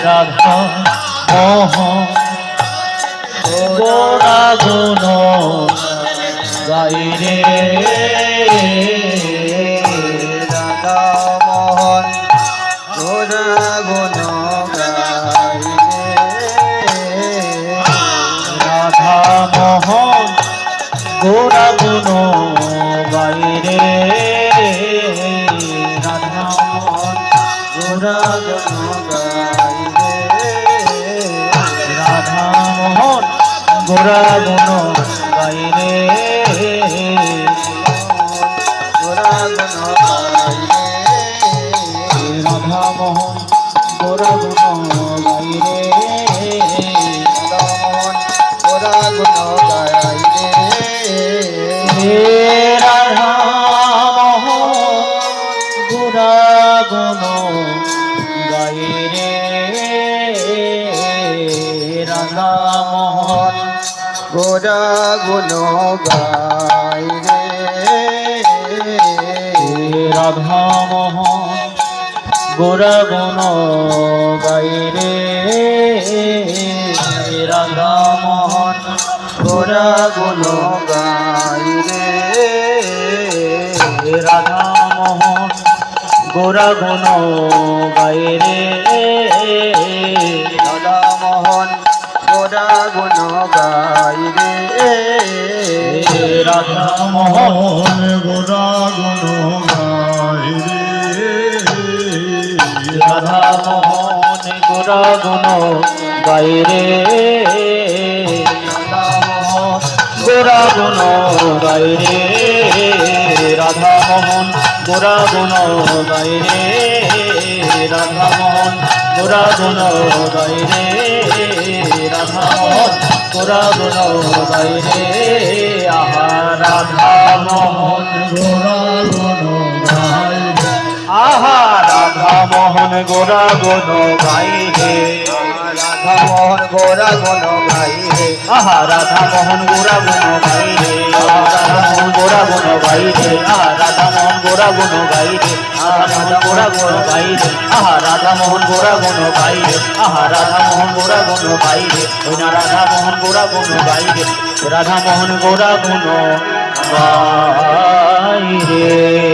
রাধা মোহন গোরা গুণ গাই রে রাধা মোহন গোরা গুণ গাই রাধা মোহন গোরা গুণ গাই রে রাধা মোহন গোরা গুণ গাই রে রাধা মোহন গোরা গুণ গাই রে গোরা গুণ গাই রাধা মোহন গোরা গুণ গাই রে রাধা মোহন গোরা গুণ গাই রাধা মোহন গোরা গুণ গাই রে রাধা মোহন গোরা গুণ গাই রাধা মোহন গোরা গুণ গাই রে রাধা মোহন গোরা গুণ গাই রাধা মোহন গোরা গুণ গাই রে রাধা মোহন গোরা গুণ গাই রাধা মোহন গোরা গুণ গাই রাধা মোহন গোরা গুণ গাই রে রাধা মোহন গোরা গুণ গাই রে রাধা মোহন গোরা গুণ গাই রে রাধা মোহন গোরা গুণ গাই রে রাধা মোহন গোরা গুণ গাই রে আহা রাধা মোহন গোরা গুণ গাই রে আহা রাধা মোহন গোরা গুণ গাই রে রাধা মোহন গোরা গুণ গাই আহা রাধা মোহন গোরা গুণ গাই রে রাধা মোহন গোরা গুণ গাই রে আহা রাধা মোহন গোরা গুণ গাই রে আহা রাধা গোরা গুণ গাই রে আহা রাধা মোহন গোরা গুণ গাই রে আহা রাধা মোহন গোরা গুণ গাই রে ওই না রাধা মোহন গোরা গুণ গাই রে রাধা মোহন গোরা গুণ গাই রে